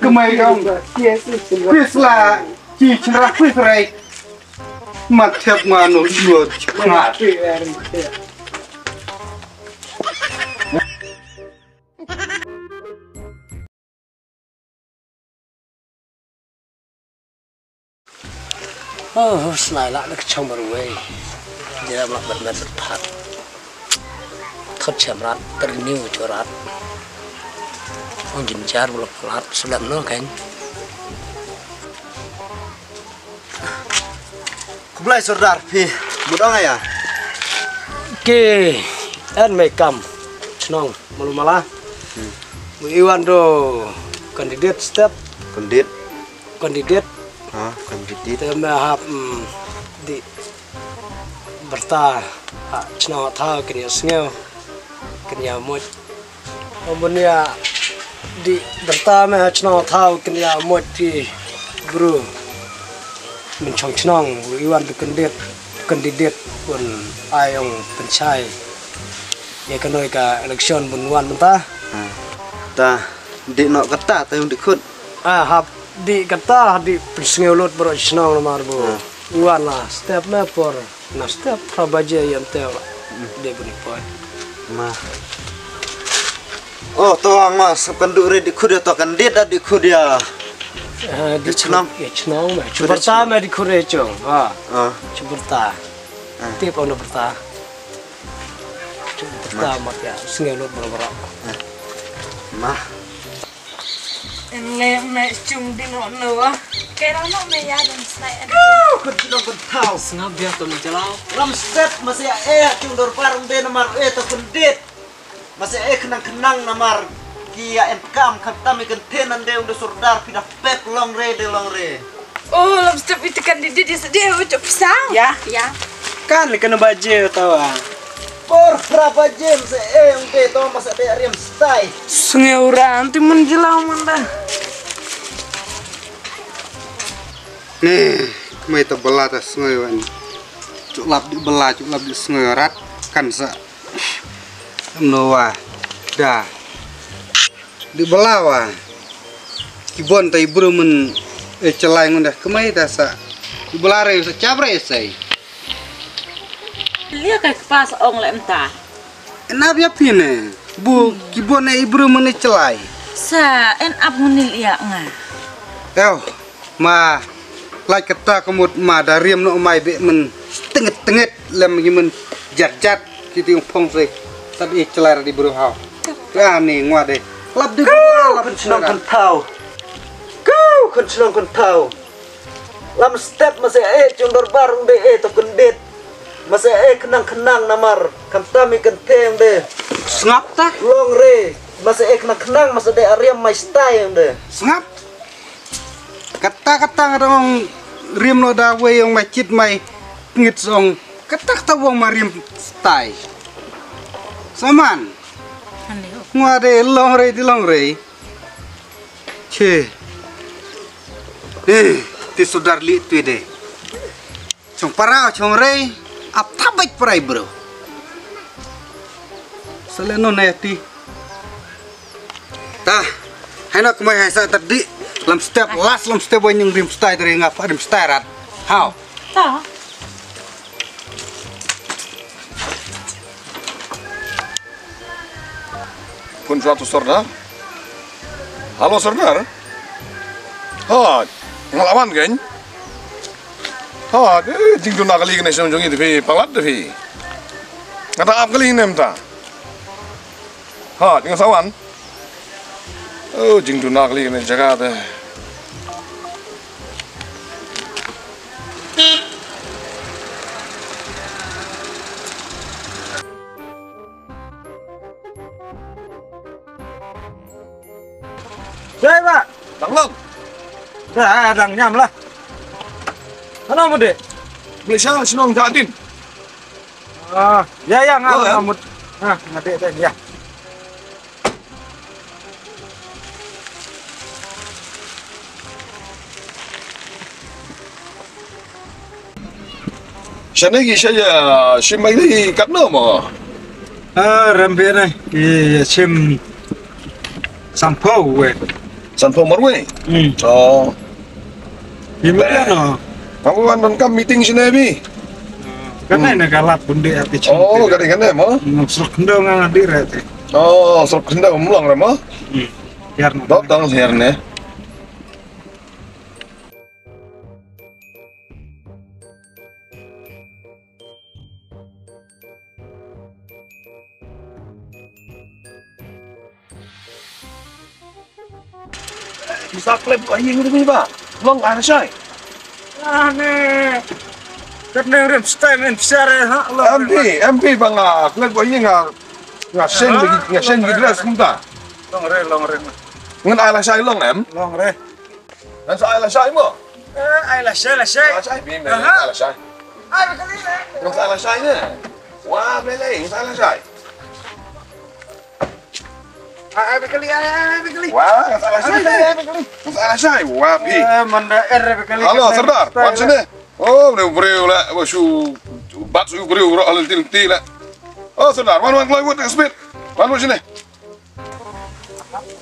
kemai kau pislah cerah pisrai matiap manu dua cengat oh senai lah nak cang berway dia nak benar berpat thot chamrat ternew corat ông jar belum pelat sudah no kan Kublai Sordar pi budang ya ke en mekam senang malu malah Iwan do kandidat step kondit kandidat kondit temahap di berta senang tahu kini sengau kini amut omunia di bertama senang tahu kini amut di guru mencong senang Iwan do kandidat pun ayong pencai ya kanoi ka election bunuan mentah ta di nok kata ta yung dikut hap di kata di persengolot bro senang nomor bu Iwan lah step na por na step prabaja yang teo dia bunyi poin ma oh toang mas penduri dikut ya to kandid dikut ya di senang ya senang mah pertama di Korea Ciberta tip ono pertama pertama ya sengolot bro mah le me chung di no kaya no me ya dan sai kun tidak tahu sengap biar tu menjelau ram step masih cung dor parung de nomor to kandid masih kenang nomor kia empkam kata mi kentenan de udah Sordar pindah pep long re oh lam step itu kan dia ucap pisang ya kan kena baju tahu por berapa jam yang de to masa de rem stay sungai orang tu menjelau mana nih kemai to belah tas sungai wan cuklap di sungai rat kan sa noa dah di belah wa kibon tai buru men celai ngundah kemai tasa di belah re sa cabre sai lihat ke pas ong le entah enap ya pine bu kibon ai buru men celai sa en ap munil ya nga eo ma lai kata kemut ma dariam no mai be men tenget lem gimen jat kiti pong se tadi celai di buru hau ni ngwa de lap di kun senang kun tahu kun senang kun tahu lam step masih cung dor barung de to kandid masih kenang namar kamtami kenteng de sengap tak long re masih kenang masih de ariam mai stay de sengap kata dong rim no da we yang masjid mai ngit song kata wong marim stay saman ngade long re che ti sudar li tu de chong parao chong re ap tabek prai bro seleno neti ta hena kumai hasa tadi lam step yang rim stay dari ngap rim stay rat how ta Kun suatu Sordar? Halo Sordar? Ngelawan kan? Jing tu nak kali kena sejong itu pi palat tu pi. Kata apa kali ni mta? Dengan sawan? Jing tu nak kali kena jaga tu. Hei pak Danglong, dah dang nyam lah mana mu de Malaysia senang jadin. ya ngamut ngade teh ya Sana lagi saya simai ni kat nama. Rambia này thì chim sampo về Sanpo marwe. Oh. Gimana no? Kamu kan meeting sini bi. Karena ini galap bunde arti Oh, kadang-kadang mo. Nusruk ndong nang direte. Oh, sok kenda umlong mo. Biar Dok tang herne. Bisa klip kok ini ni ba? Long ana syai. Ane. Karena rem style men besar ha. MP bang klip kok ini sen gidras kumta. Long re. Ngan ala syai long em. Long re. Ngan sa ala syai mo. Ai la shay. Ala syai bi me ala syai. Ai bekali. Ngan sa ala syai ne. Wah, bele, ngan sa ala syai. Ai bekali. Wah, ngan sa ala syai. Ngan sa ala syai. Wah, bi. Manda bekali. Halo, Serdar. Wan sini. Oh, breu la, wasu bat su breu ro al til la. Oh, Serdar, wan kloi wot speed. Wan sini.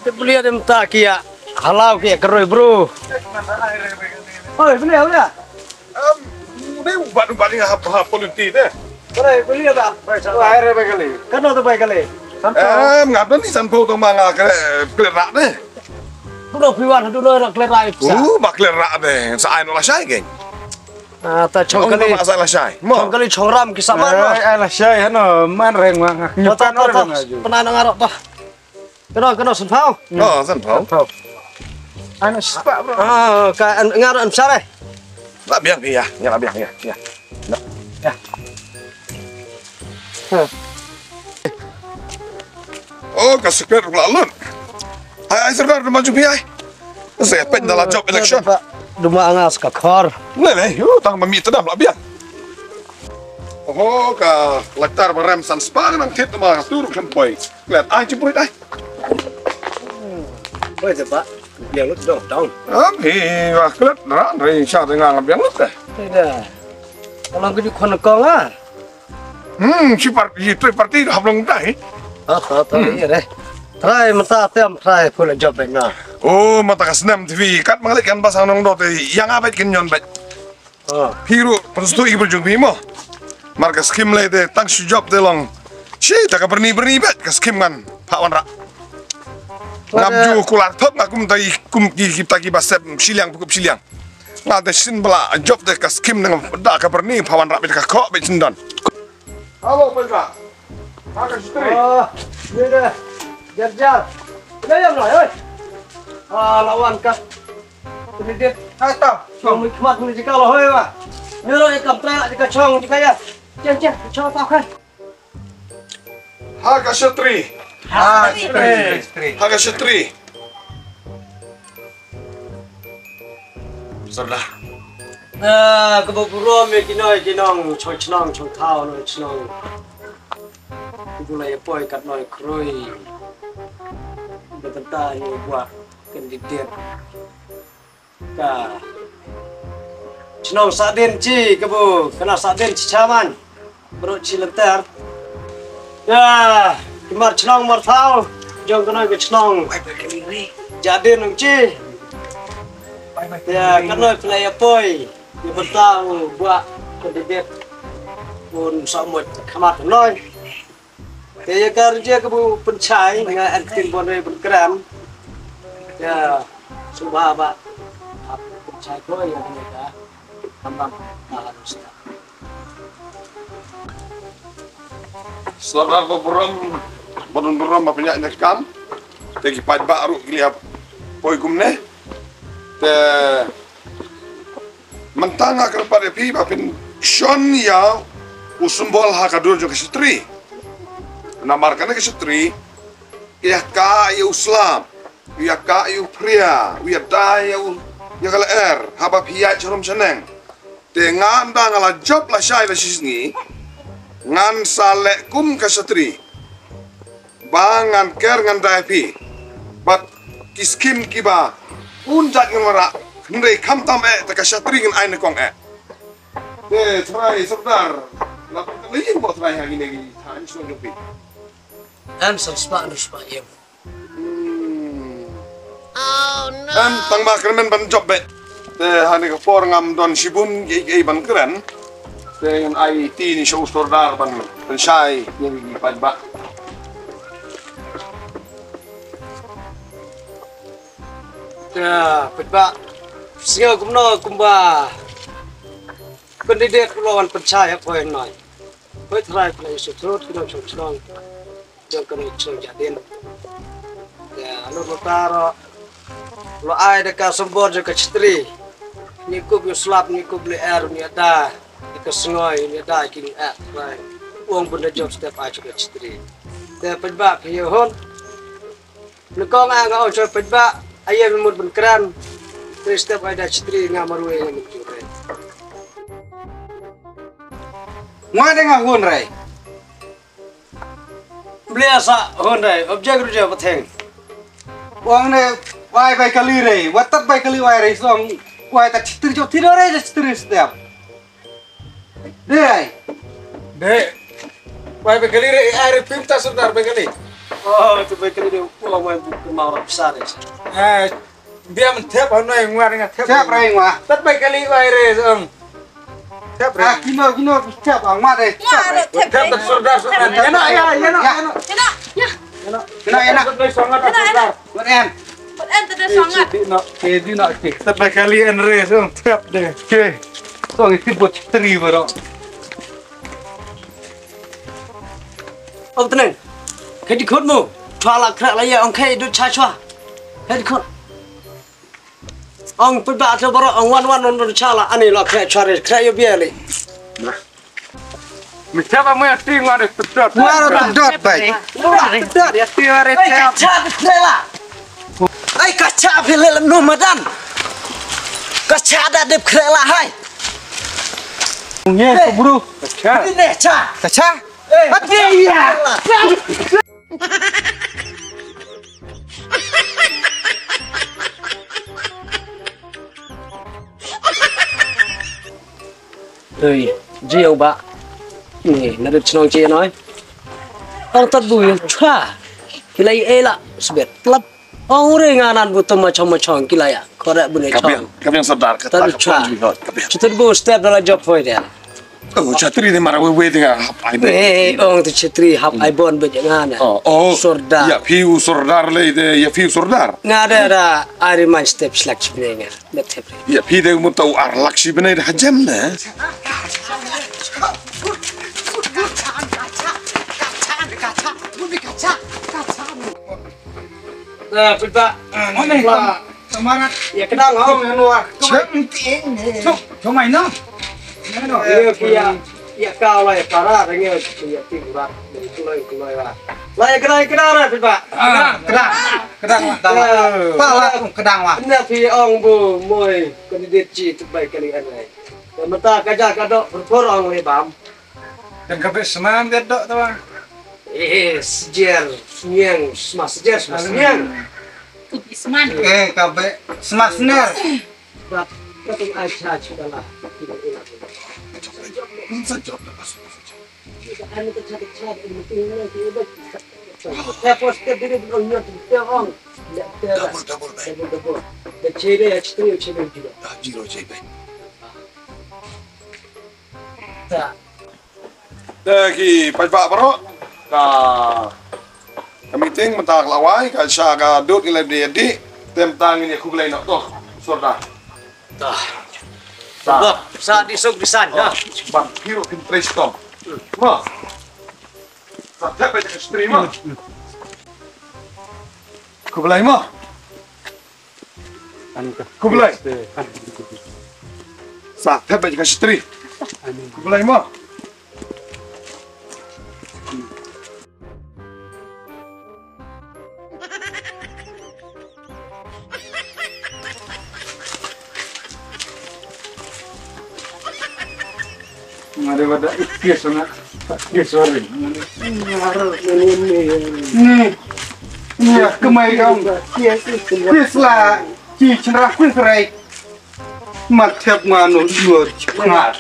Beli ada minta kia halau kia keroi bro. Oh beli. Ni bat ni ha politik deh. Beli ada. Air bekali. Kan tu baik kali. Ngapa ni sanpo tu manga klerak deh. Bro piwan tu nak klerai. Mak klerak deh. Sa ai no la syai geng. Ah ta chong kali. Mak sa la syai. Chong kali chong ram kisah mana. Ai la shay hano man reng mang. Nyutan pernah ngarok dah. Kena senpau. Oh, sanpo. Ana sepak bro. Ah ka ngarok besar eh. La biang ya. Ya la biang ya. Ya. Oh, kasikir lalun. Ai Serdar maju pi ai. Saya pen dalam job election. Duma angas ka khor. Lele, tang mami tedam la biang. Oh, ka laktar berem san spa nang tit ma tur kempoi. Lihat ai cipurit ai. Oi cepat. Biang lu dong. Wah kelet ra re sha dengan biang lu teh. Tidak. Kalau ke di kon kong ah. Si parti hablong dai. Tahu deh. Try mata tem try pula job na. Oh, mata kasnam TV kat mangalik kan basang nong dot yang abet kenyon bet. Oh. Hiru penstu ibu jung bimo. Marka skim le de tang su job de long. Si tak berni bet ke skim kan Pak Wanra. Ngabju kular top ngakum tai kum kita ki basep siliang bukup siliang. Ngade sin bela job de ke skim dengan dak ka berni Pak Wanra bet ka kok bet sindon. Halo Pak. Ada istri. Oh, ini dah. Jar. Diam lah, oi. Lawan ka. Ini dia. Hai tao. Chong mi khmat ni jika lo hoi wa. Nyuruh ikam tra jika chong jika ya. Jen, chong tao kan. Harga Setri. Harga Setri. Serdar. Nah, keburu me kinong chong tao no chnong. Mulai poi kat noi kroi. Betenta ni buat kandidat. Ka. Chnong saden ci kebu, kena saden ci caman. Bro ci lentar. Ya, kemar chnong mar thau. Jong kena ke chnong. Jaden nung ci. Ya, kena play poi. Ni betang buat kandidat. Pun samut khamat noi. Kaya kerja kebu pencai dengan antin bonai berkeram. Ya, subah pak. Pencai kau yang mereka tambang harus. Serdar berum apa punya kam. Tegi pad baru lihat poi gumne. Te mentanga kepada pi bapin Sean ya usumbol hakadur juga Setri. Namarkan ke Setri, ya ka ya Islam, ya ka ya pria, ya da ya kala habab hiya chorom seneng. Dengan ngala job la syai la sisngi, ngan sale kum ke Setri. Bangan ker ngan daipi. Bat kiskim kiba unjat ngara, ndai kam tam ta ke Setri ngan aine kong try Serdar. Lapor kali buat try hari ini tan so jopi. Am sepak ya. Tang bakremen ban job be. Te hani ka por ngam don sibun ge ban keren. Te ai ti ni show sordar ban shai ni ba. Ya, Pak. Sehingga kumno kumba. Kandidat lawan percaya poin noi. Poin terakhir play sutrut kita cocok. Jangan kena cocok jadin. Ya, lo taro. Lo ai dekat sembor dekat cetri. Nikub yuslap nikub le air ni ada. Dekat sengoi ni ada kini at. Uang benda job step aja dekat cetri. Tapi Pak pihon. Lekong angau coba Pak. Ayah memur berkeran, setiap ada cetri ngamaru yang mencuri. Ngah dengan Honrai. Biasa Honrai, objek kerja peteng. Uang ne, wai baik kali rei, watat baik kali wai rei, song wai tak cetri jauh tidak rei, cetri setiap. Deh, Wai bekali re air pinta sudar bekali. Oh, itu baik kali dia pulang main mau besar ya. Dia mentep ono yang ngwar dengan tep. siap rei ngah. Tat bekali wai re song. Tep re. Ah, kino siap ang mat rei. Wah, Tep tat sudar sudar. Enak ya. Enak. Sudar. Buat en. Buat ente dah sangat. Kedi nak ke. Tat bekali en re song tep deh. Oke. Song itu buat cetri baru. Oh tenang, kayak di kodmu, cuala kerak laya orang kayak itu cacua, kayak di kod. Orang perbak tu baru orang wan orang cala, ane lah kerak cuara kerak yo biar le. Mesti apa mau ting ngwar pedot. Baru pedot baik. Pedot ya. Tiare Ay kaca kerak. Ay kaca pilih nomadan. Kaca ada di kerak lah hai. Nge, buru. Ini kaca. Kaca? Hati ya. Ơi, riêng bà này nó được chọn chia nói ông tắt bùi chua cái này ấy là sbiệt lắm ông rồi ngàn ăn bút mà chọn cái này à có lẽ bữa nay chọn Kabiang sordar ka tắt chua chúng tôi bố step đó là job thôi đấy Oh, chatri ni mara we dengan hap ai be. ông thì chetri hấp ai bon bây giờ ngàn à sordar Ya piu sordar le de ya piu sordar. ngàn đây là ai mà step slack sebenarnya ngàn net step Ya pi de mu tau ar laksi benai dah jam na. nah kita Lah, semarat. ya kenal không Cuma ini. Iya kia, iya kau lah para dengan kia tinggal kulai lah. Lah ya kenal lah pak. Kedang lah. Pala kedang lah. Ini pi ong bu moy kandidat ci terbaik kali ini. Mata kaja kadok berporong le bam. Dan kabe seman dedok tu bang. Sejer nyeng smas nyeng. Isman. Kabe semasner. Bab kau aja sudah lah. Anu tercatat ini tinggal di ibu. Saya poster diri belum nyot terong. Double. Ciri ya ciri juga. Jiro cebe. Tak. Ki pajak baro. Kami ting mentak lawai ka sya ka dut ilai di tem tang ini ku belai nak toh sorda. Sebab saat disuk di sana. Bang hero kin prestom. Ma. Sa tepe ke streama. Ku belai ma. Ku belai. Sa tepe ke stream. Ku belai ma. Ada pada ikis sana. Ikis sorry. Ni kemai dong. Kuis lah. Ci cerah kuis rai. Mat tiap nganu dua. Ngat.